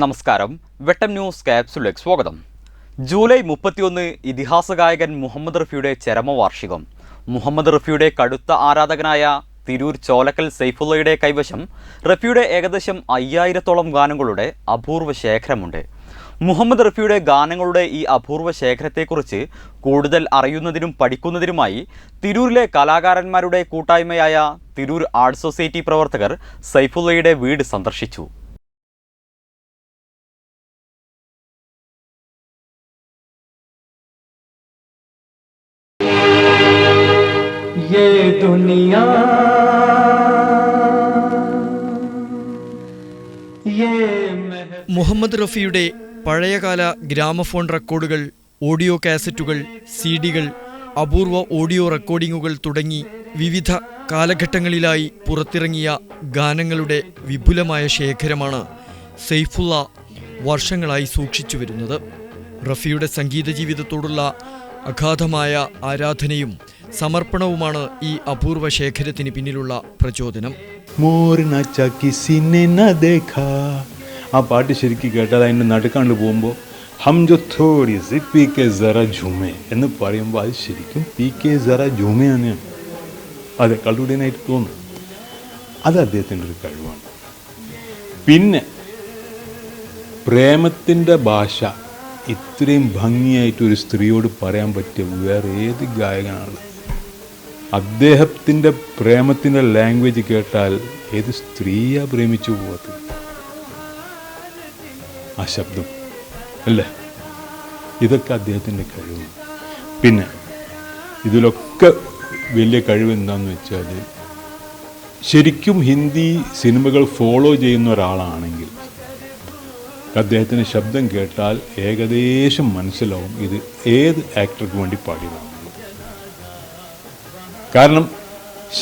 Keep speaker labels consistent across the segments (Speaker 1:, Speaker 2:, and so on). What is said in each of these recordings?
Speaker 1: നമസ്കാരം. വെട്ടം ന്യൂസ് ക്യാപ്സുലേക്ക് സ്വാഗതം. ജൂലൈ 31 ഇതിഹാസ ഗായകൻ മുഹമ്മദ് റഫിയുടെ ചരമവാർഷികം. മുഹമ്മദ് റഫിയുടെ കടുത്ത ആരാധകനായ തിരൂർ ചോലക്കൽ സൈഫുള്ളയുടെ കൈവശം റഫിയുടെ ഏകദേശം 5000-ഓളം ഗാനങ്ങളുടെ അപൂർവ ശേഖരമുണ്ട്. മുഹമ്മദ് റഫിയുടെ ഗാനങ്ങളുടെ ഈ അപൂർവ ശേഖരത്തെക്കുറിച്ച് കൂടുതൽ അറിയുന്നതിനും പഠിക്കുന്നതിനുമായി തിരൂരിലെ കലാകാരന്മാരുടെ കൂട്ടായ്മയായ തിരൂർ ആർട്ട് സൊസൈറ്റി പ്രവർത്തകർ സൈഫുള്ളയുടെ വീട് സന്ദർശിച്ചു.
Speaker 2: മുഹമ്മദ് റഫിയുടെ പഴയകാല ഗ്രാമഫോൺ റെക്കോർഡുകൾ, ഓഡിയോ കാസറ്റുകൾ, സിഡികൾ, അപൂർവ ഓഡിയോ റെക്കോർഡിങ്ങുകൾ തുടങ്ങി വിവിധ കാലഘട്ടങ്ങളിലായി പുറത്തിറങ്ങിയ ഗാനങ്ങളുടെ വിപുലമായ ശേഖരമാണ് സൈഫുള്ള വർഷങ്ങളായി സൂക്ഷിച്ചു വരുന്നത്. റഫിയുടെ സംഗീത ജീവിതത്തോടുള്ള അഗാധമായ ആരാധനയും സമർപ്പണവുമാണ് ഈ അപൂർവ ശേഖരത്തിന് പിന്നിലുള്ള പ്രചോദനം.
Speaker 3: ആ പാട്ട് ശരിക്കും കേട്ടാൽ അതിൻ്റെ നടുക്കാണ്ട് പോകുമ്പോൾ ഹം ജോ Todi C P K Sara ജൂമേ എന്ന് പറയുമ്പോൾ അത് ശരിക്കും പി കെ സറ ജൂമേ തന്നെയാണ്. അതെ, കളുടേനായിട്ട് തോന്നും. അത് അദ്ദേഹത്തിൻ്റെ ഒരു കഴിവാണ്. പിന്നെ പ്രേമത്തിൻ്റെ ഭാഷ ഇത്രയും ഭംഗിയായിട്ട് ഒരു സ്ത്രീയോട് പറയാൻ പറ്റിയ വേറെ ഏത് ഗായകനാണ്? അദ്ദേഹത്തിൻ്റെ പ്രേമത്തിൻ്റെ ലാംഗ്വേജ് കേട്ടാൽ ഏത് സ്ത്രീയാ പ്രേമിച്ചു പോകാത്തത്? ആ ശബ്ദം അല്ലേ, ഇതൊക്കെ അദ്ദേഹത്തിൻ്റെ കഴിവ്. പിന്നെ ഇതിലൊക്കെ വലിയ കഴിവ് എന്താണെന്ന് വെച്ചാൽ, ശരിക്കും ഹിന്ദി സിനിമകൾ ഫോളോ ചെയ്യുന്ന ഒരാളാണെങ്കിൽ അദ്ദേഹത്തിൻ്റെ ശബ്ദം കേട്ടാൽ ഏകദേശം മനസ്സിലാവും ഇത് ഏത് ആക്ടർക്ക് വേണ്ടി പാടിയതാണ്. കാരണം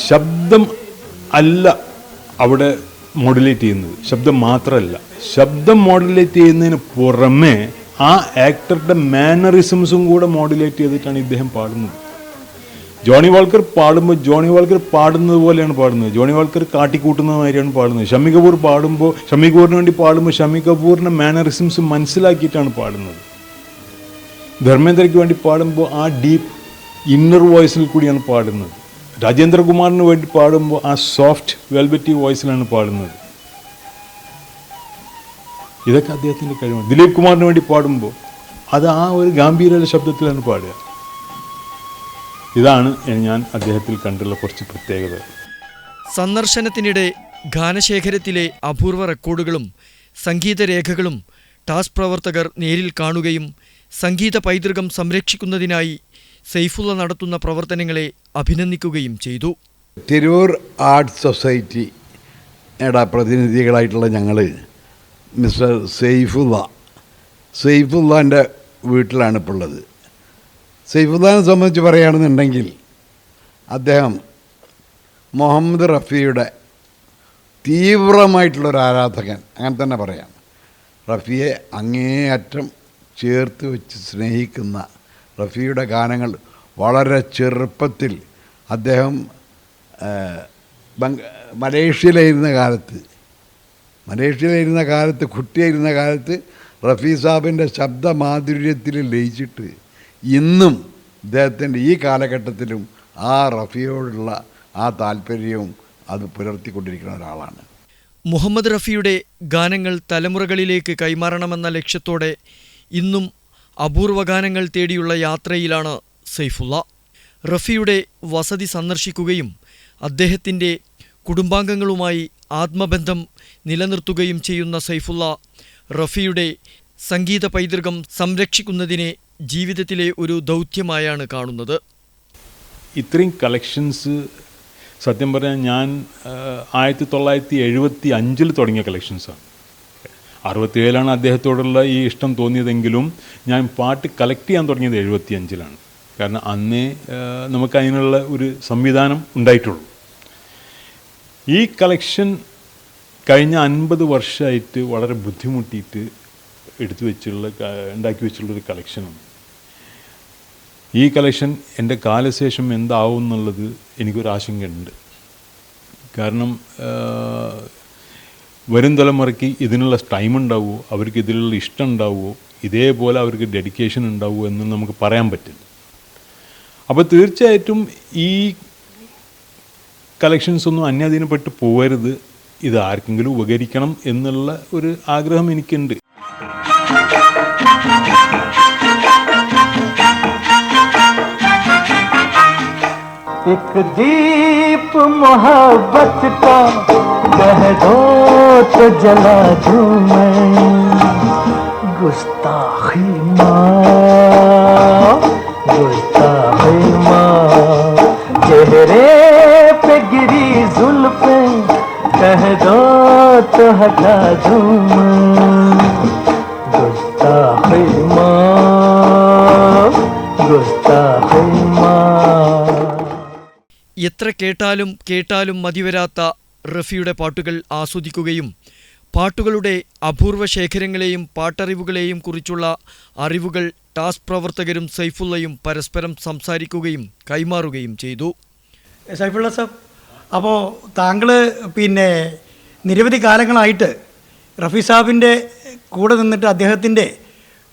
Speaker 3: ശബ്ദം അല്ല അവിടെ മോഡുലേറ്റ് ചെയ്യുന്നത്, ശബ്ദം മാത്രമല്ല, ശബ്ദം മോഡുലേറ്റ് ചെയ്യുന്നതിന് പുറമെ ആ ആക്ടറുടെ മാനറിസംസും കൂടെ മോഡുലേറ്റ് ചെയ്തിട്ടാണ് ഇദ്ദേഹം പാടുന്നത്. ജോണി വാൾക്കർ പാടുമ്പോൾ ജോണി വാൾക്കർ പാടുന്നത് പോലെയാണ് പാടുന്നത്. ജോണി വാൾക്കർ കാട്ടിക്കൂട്ടുന്നത് മാതിരിയാണ് പാടുന്നത്. ഷമ്മി കപൂർ പാടുമ്പോൾ ഷമ്മി കപൂറിന് വേണ്ടി പാടുമ്പോൾ ഷമ്മി കപൂറിൻ്റെ മാനറിസംസ് മനസ്സിലാക്കിയിട്ടാണ് പാടുന്നത്. ധർമ്മേന്ദ്രയ്ക്ക് വേണ്ടി പാടുമ്പോൾ ആ ഡീപ്പ് ഇന്നർ വോയിസിൽ കൂടിയാണ് പാടുന്നത്. രാജേന്ദ്രകുമാറിന് വേണ്ടി പാടുമ്പോൾ ആ സോഫ്റ്റ് വെൽവെറ്റി വോയിസിലാണ് പാടുന്നത്. ഇതൊക്കെ അദ്ദേഹത്തിൻ്റെ കഴിവാണ്. ദിലീപ് കുമാറിന് വേണ്ടി പാടുമ്പോൾ അത് ആ ഒരു ഗാംഭീര്യ ശബ്ദത്തിലാണ് പാടുക. ഇതാണ് ഞാൻ അദ്ദേഹത്തിൽ കണ്ടുള്ള കുറച്ച് പ്രത്യേകത.
Speaker 2: സന്ദർശനത്തിനിടെ ഗാനശേഖരത്തിലെ അപൂർവ റെക്കോർഡുകളും സംഗീതരേഖകളും ടാസ്ക് പ്രവർത്തകർ നേരിൽ കാണുകയും സംഗീത പൈതൃകം സംരക്ഷിക്കുന്നതിനായി സൈഫുള്ള നടത്തുന്ന പ്രവർത്തനങ്ങളെ അഭിനന്ദിക്കുകയും ചെയ്തു.
Speaker 4: തിരൂർ ആർട്ട് സൊസൈറ്റിയുടെ പ്രതിനിധികളായിട്ടുള്ള ഞങ്ങൾ മിസ്റ്റർ സൈഫുള്ളാൻ്റെ വീട്ടിലാണ് ഇപ്പോൾ ഉള്ളത്. സൈഫുള്ളാനെ സംബന്ധിച്ച് പറയുകയാണെന്നുണ്ടെങ്കിൽ, അദ്ദേഹം മുഹമ്മദ് റഫിയുടെ തീവ്രമായിട്ടുള്ളൊരു ആരാധകൻ, അങ്ങനെ തന്നെ പറയാം. റഫിയെ അങ്ങേയറ്റം ചേർത്ത് വെച്ച് സ്നേഹിക്കുന്ന, റഫിയുടെ ഗാനങ്ങൾ വളരെ ചെറുപ്പത്തിൽ അദ്ദേഹം മലേഷ്യയിലായിരുന്ന കാലത്ത് കുട്ടിയായിരുന്ന കാലത്ത് റഫി സാബിൻ്റെ ശബ്ദമാധുര്യത്തിൽ ലയിച്ചിട്ട് ഇന്നും അദ്ദേഹത്തിൻ്റെ ഈ കാലഘട്ടത്തിലും ആ റഫിയോടുള്ള ആ താല്പര്യവും അത് പുലർത്തിക്കൊണ്ടിരിക്കുന്ന ഒരാളാണ്.
Speaker 2: മുഹമ്മദ് റഫിയുടെ ഗാനങ്ങൾ തലമുറകളിലേക്ക് കൈമാറണമെന്ന ലക്ഷ്യത്തോടെ ഇന്നും അപൂർവ ഗാനങ്ങൾ തേടിയുള്ള യാത്രയിലാണ് സൈഫുള്ള. റഫിയുടെ വസതി സന്ദർശിക്കുകയും അദ്ദേഹത്തിൻ്റെ കുടുംബാംഗങ്ങളുമായി ആത്മബന്ധം നിലനിർത്തുകയും ചെയ്യുന്ന സൈഫുള്ള റഫിയുടെ സംഗീത പൈതൃകം സംരക്ഷിക്കുന്നതിനെ ജീവിതത്തിലെ ഒരു ദൗത്യമായാണ് കാണുന്നത്.
Speaker 3: ഇത്രയും കളക്ഷൻസ് സത്യം പറഞ്ഞാൽ ഞാൻ 1975 തുടങ്ങിയ കളക്ഷൻസാണ്. 67 അദ്ദേഹത്തോടുള്ള ഈ ഇഷ്ടം തോന്നിയതെങ്കിലും ഞാൻ പാട്ട് കളക്ട് ചെയ്യാൻ തുടങ്ങിയത് 75. കാരണം അന്നേ നമുക്കതിനുള്ള ഒരു സംവിധാനം ഉണ്ടായിട്ടുള്ളൂ. ഈ കളക്ഷൻ കഴിഞ്ഞ 50 വർഷമായിട്ട് വളരെ ബുദ്ധിമുട്ടിയിട്ട് ഉണ്ടാക്കി വെച്ചുള്ളൊരു കളക്ഷനാണ്. ഈ കളക്ഷൻ എൻ്റെ കാലശേഷം എന്താവും എന്നുള്ളത് എനിക്കൊരാശങ്കയുണ്ട്. കാരണം വരും തലമുറയ്ക്ക് ഇതിനുള്ള ടൈം ഉണ്ടാവുമോ, അവർക്ക് ഇതിലുള്ള ഇഷ്ടം ഉണ്ടാവുമോ, ഇതേപോലെ അവർക്ക് ഡെഡിക്കേഷൻ ഉണ്ടാവുമോ എന്ന് നമുക്ക് പറയാൻ പറ്റില്ല. അപ്പോൾ തീർച്ചയായിട്ടും ഈ കളക്ഷൻസ് ഒന്നും അന്യാധീനപ്പെട്ട് പോകരുത്, ഇത് ആർക്കെങ്കിലും ഉപകരിക്കണം എന്നുള്ള ഒരു ആഗ്രഹം എനിക്കുണ്ട്.
Speaker 5: एक दीप मोहब्बत का कह दो तो जला दूं मैं, गुस्ताखी माँ, गुस्ताखी माँ, चेहरे पे गिरी जुल्फे कह दो तो हटा दूं मैं, गुस्ताखी माँ, गुस्ताखी माँ.
Speaker 2: എത്ര കേട്ടാലും കേട്ടാലും മതിവരാത്ത റഫിയുടെ പാട്ടുകൾ ആസ്വദിക്കുകയും പാട്ടുകളുടെ അപൂർവ ശേഖരങ്ങളെയും പാട്ടറിവുകളെയും കുറിച്ചുള്ള അറിവുകൾ ടാസ്ക് പ്രവർത്തകരും സൈഫുള്ളയും പരസ്പരം സംസാരിക്കുകയും കൈമാറുകയും ചെയ്തു.
Speaker 6: സൈഫുള്ള സാബ്, അപ്പോൾ താങ്കൾ പിന്നെ നിരവധി കാലങ്ങളായിട്ട് റഫി സാബിൻ്റെ കൂടെ നിന്നിട്ട് അദ്ദേഹത്തിൻ്റെ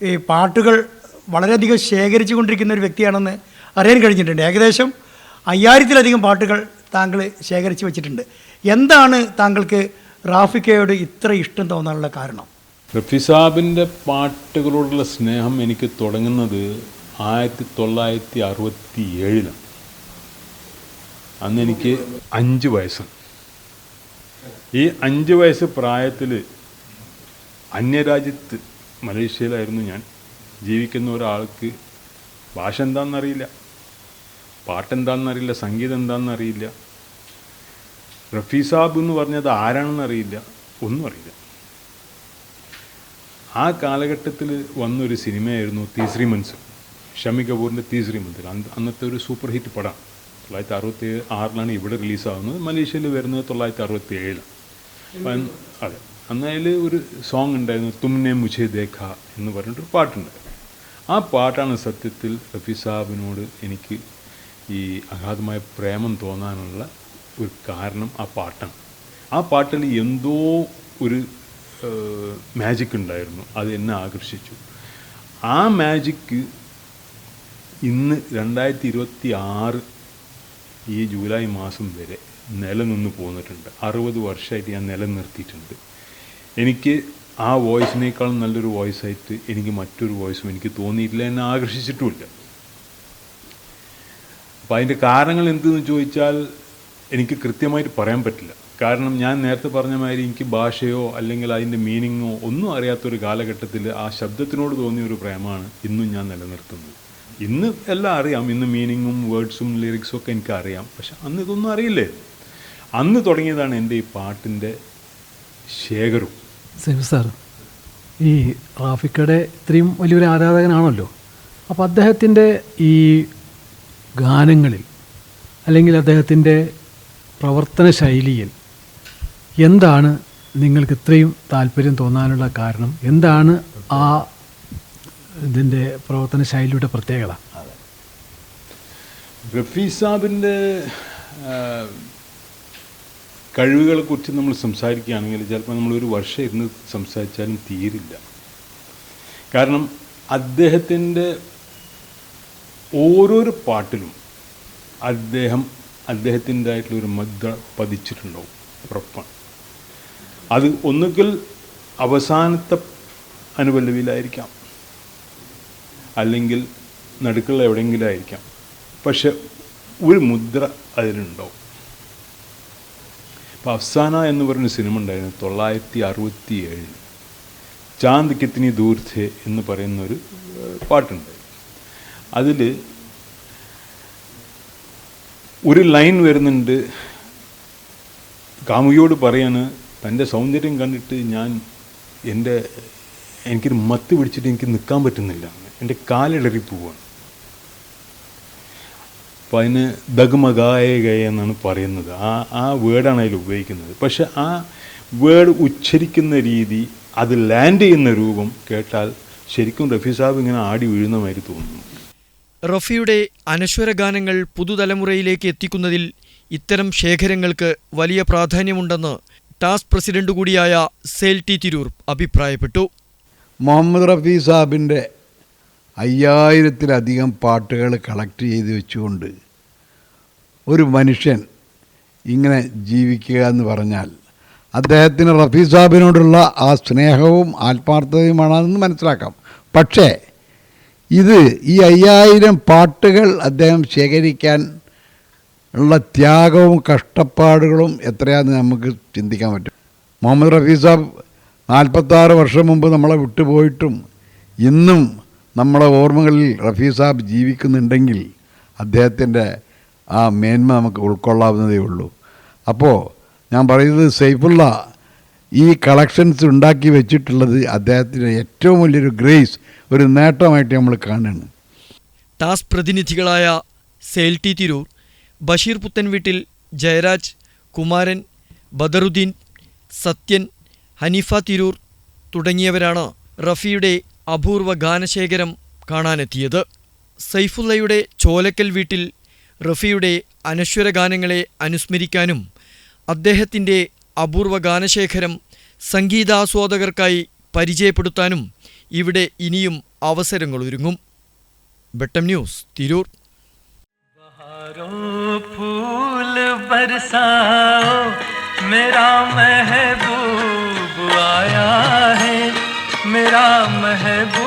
Speaker 6: ഈ പാട്ടുകൾ വളരെയധികം ശേഖരിച്ചു കൊണ്ടിരിക്കുന്ന ഒരു വ്യക്തിയാണെന്ന് അറിയാൻ കഴിഞ്ഞിട്ടുണ്ട്. ഏകദേശം 5000-ലധികം പാട്ടുകൾ താങ്കൾ ശേഖരിച്ച് വെച്ചിട്ടുണ്ട്. എന്താണ് താങ്കൾക്ക് റാഫിക്കയോട് ഇത്ര ഇഷ്ടം തോന്നാനുള്ള കാരണം?
Speaker 3: റഫി സാബിൻ്റെ പാട്ടുകളോടുള്ള സ്നേഹം എനിക്ക് തുടങ്ങുന്നത് 1967. അന്ന് എനിക്ക് 5 വയസ്സാണ്. ഈ 5 വയസ്സ് പ്രായത്തിൽ അന്യരാജ്യത്ത് മലേഷ്യയിലായിരുന്നു ഞാൻ. ജീവിക്കുന്ന ഒരാൾക്ക് ഭാഷ എന്താണെന്നറിയില്ല, പാട്ടെന്താണെന്നറിയില്ല, സംഗീതം എന്താണെന്നറിയില്ല, റഫി സാബ് എന്ന് പറഞ്ഞത് ആരാണെന്നറിയില്ല, ഒന്നും അറിയില്ല. ആ കാലഘട്ടത്തിൽ വന്നൊരു സിനിമയായിരുന്നു തീസ്രി മൻസിൽ, ഷമി കപൂറിൻ്റെ തീസ്രി മൻസിൽ. അന്നത്തെ ഒരു സൂപ്പർ ഹിറ്റ് പടം. 1966 ഇവിടെ റിലീസാവുന്നത്, മലേഷ്യയിൽ വരുന്നത് 1967. അതെ, അന്ന് അതിൽ ഒരു സോങ് ഉണ്ടായിരുന്നു, തുമ്നെ മുझे देखा എന്ന് പറഞ്ഞിട്ടൊരു പാട്ടുണ്ടായിരുന്നു. ആ പാട്ടാണ് സത്യത്തിൽ റഫി സാബിനോട് എനിക്ക് ഈ അഗാധമായ പ്രേമം തോന്നാനുള്ള ഒരു കാരണം. ആ പാട്ടാണ്. ആ പാട്ടിൽ എന്തോ ഒരു മാജിക് ഉണ്ടായിരുന്നു, അത് എന്നെ ആകർഷിച്ചു. ആ മാജിക്ക് ഇന്ന് 2026 ഈ ജൂലൈ മാസം വരെ നിലനിന്ന് പോന്നിട്ടുണ്ട്. 60 വർഷമായിട്ട് ഞാൻ നിലനിർത്തിയിട്ടുണ്ട്. എനിക്ക് ആ വോയിസിനേക്കാളും നല്ലൊരു വോയിസായിട്ട് എനിക്ക് മറ്റൊരു വോയിസും എനിക്ക് തോന്നിയിട്ടില്ല, എന്നെ ആകർഷിച്ചിട്ടുമില്ല. അപ്പോൾ അതിൻ്റെ കാരണങ്ങൾ എന്തെന്ന് ചോദിച്ചാൽ എനിക്ക് കൃത്യമായിട്ട് പറയാൻ പറ്റില്ല. കാരണം ഞാൻ നേരത്തെ പറഞ്ഞ മാതിരി എനിക്ക് ഭാഷയോ അല്ലെങ്കിൽ അതിൻ്റെ മീനിങ്ങോ ഒന്നും അറിയാത്തൊരു കാലഘട്ടത്തിൽ ആ ശബ്ദത്തിനോട് തോന്നിയൊരു പ്രേമമാണ് ഇന്നും ഞാൻ നിലനിർത്തുന്നത്. ഇന്ന് എല്ലാം അറിയാം, ഇന്ന് മീനിങ്ങും വേർഡ്സും ലിറിക്സും ഒക്കെ എനിക്ക് അറിയാം. പക്ഷെ അന്ന് ഇതൊന്നും അറിയില്ലേ. അന്ന് തുടങ്ങിയതാണ് എൻ്റെ ഈ പാട്ടിൻ്റെ ശേഖരം.
Speaker 7: സൈഫ് സാർ, ഈ റാഫിക്കയുടെ ഇത്രയും വലിയൊരു ആരാധകനാണല്ലോ. അപ്പോൾ അദ്ദേഹത്തിൻ്റെ ഈ ഗാനങ്ങളിൽ അല്ലെങ്കിൽ അദ്ദേഹത്തിൻ്റെ പ്രവർത്തന ശൈലിയിൽ എന്താണ് നിങ്ങൾക്ക് ഇത്രയും താല്പര്യം തോന്നാനുള്ള കാരണം? എന്താണ് ആ ഇതിൻ്റെ പ്രവർത്തന ശൈലിയുടെ പ്രത്യേകത?
Speaker 3: റഫി സാബിൻ്റെ കഴിവുകളെക്കുറിച്ച് നമ്മൾ സംസാരിക്കുകയാണെങ്കിൽ ചിലപ്പോൾ നമ്മളൊരു വർഷം ഇരുന്ന് സംസാരിച്ചാലും തീരില്ല. കാരണം അദ്ദേഹത്തിൻ്റെ ഓരോരോ പാട്ടിലും അദ്ദേഹത്തിൻ്റെതായിട്ടുള്ളൊരു മുദ്ര പതിച്ചിട്ടുണ്ടാവും, ഉറപ്പാണ്. അത് ഒന്നുകിൽ അവസാനത്തെ അനുപല്ലവിയിലായിരിക്കാം, അല്ലെങ്കിൽ നടുക്കുള്ള എവിടെയെങ്കിലും ആയിരിക്കാം. പക്ഷെ ഒരു മുദ്ര അതിലുണ്ടാവും. ഇപ്പോൾ അഫ്സാന എന്ന് പറഞ്ഞ സിനിമ ഉണ്ടായിരുന്നു 1967. ചാന്ദ് കിത്നി ദൂർ ഥേ എന്ന് പറയുന്നൊരു പാട്ടുണ്ട്. അതിൽ ഒരു ലൈൻ വരുന്നുണ്ട്, കാമുകിയോട് പറയാണ് തൻ്റെ സൗന്ദര്യം കണ്ടിട്ട് എനിക്കൊരു മത്ത് പിടിച്ചിട്ട് എനിക്ക് നിൽക്കാൻ പറ്റുന്നില്ല, എൻ്റെ കാലിടറി പോവാണ്. അപ്പോൾ അതിന് ദഗ്മഗായ ഗയ എന്നാണ് പറയുന്നത്. ആ വേർഡാണ് അതിൽ ഉപയോഗിക്കുന്നത്. പക്ഷെ ആ വേർഡ് ഉച്ചരിക്കുന്ന രീതി, അത് ലാൻഡ് ചെയ്യുന്ന രൂപം കേട്ടാൽ ശരിക്കും റഫി സാബ് ഇങ്ങനെ ആടി വീഴുന്ന മാതിരി തോന്നുന്നു.
Speaker 2: റഫിയുടെ അനശ്വര ഗാനങ്ങൾ പുതുതലമുറയിലേക്ക് എത്തിക്കുന്നതിൽ ഇത്തരം ശേഖരങ്ങൾക്ക് വലിയ പ്രാധാന്യമുണ്ടെന്ന് ടാസ് പ്രസിഡന്റ് കൂടിയായ സെയിൽ ടി തിരൂർ അഭിപ്രായപ്പെട്ടു.
Speaker 4: മുഹമ്മദ് റഫീ സാഹിബിൻ്റെ 5000-ലധികം പാട്ടുകൾ കളക്ട് ചെയ്ത് വെച്ചുകൊണ്ട് ഒരു മനുഷ്യൻ ഇങ്ങനെ ജീവിക്കുക എന്ന് പറഞ്ഞാൽ അദ്ദേഹത്തിന് റഫീ സാഹിബിനോടുള്ള ആ സ്നേഹവും ആത്മാർത്ഥതയുമാണെന്ന് മനസ്സിലാക്കാം. പക്ഷേ ഇത് ഈ 5000 പാട്ടുകൾ അദ്ദേഹം ശേഖരിക്കാൻ ഉള്ള ത്യാഗവും കഷ്ടപ്പാടുകളും എത്രയാണെന്ന് നമുക്ക് ചിന്തിക്കാൻ പറ്റും. മുഹമ്മദ് റഫീ സാഹിബ് 46 വർഷം മുമ്പ് നമ്മളെ വിട്ടുപോയിട്ടും ഇന്നും നമ്മളെ ഓർമ്മകളിൽ റഫീ സാഹിബ് ജീവിക്കുന്നുണ്ടെങ്കിൽ അദ്ദേഹത്തിൻ്റെ ആ മേന്മ നമുക്ക് ഉൾക്കൊള്ളാവുന്നതേ ഉള്ളൂ. അപ്പോൾ ഞാൻ പറയുന്നത് സൈഫുള്ള ഈ കളക്ഷൻസ് ഉണ്ടാക്കി വെച്ചിട്ടുള്ളത് അദ്ദേഹത്തിൻ്റെ ഏറ്റവും വലിയൊരു ഗ്രേസ്, ഒരു നേട്ടമായിട്ട് നമ്മൾ കാണുകയാണ്.
Speaker 2: ടാസ് പ്രതിനിധികളായ സെയിൽ ടി തിരൂർ, ബഷീർ പുത്തൻവീട്ടിൽ, ജയരാജ്, കുമാരൻ, ബദറുദ്ദീൻ, സത്യൻ, ഹനീഫ തിരൂർ തുടങ്ങിയവരാണ് റഫിയുടെ അപൂർവ ഗാനശേഖരം കാണാനെത്തിയത്. സൈഫുള്ളയുടെ ചോലക്കൽ വീട്ടിൽ റഫിയുടെ അനശ്വര ഗാനങ്ങളെ അനുസ്മരിക്കാനും അദ്ദേഹത്തിൻ്റെ അപൂർവ ഗാനശേഖരം സംഗീതാസ്വാദകർക്കായി പരിചയപ്പെടുത്താനും ഇവിടെ ഇനിയും അവസരങ്ങളൊരുങ്ങും. ബെട്ടം ന്യൂസ്, തിരൂർ.
Speaker 5: फूल बरसाओ, मेरा महबूब आया है, मेरा महबूब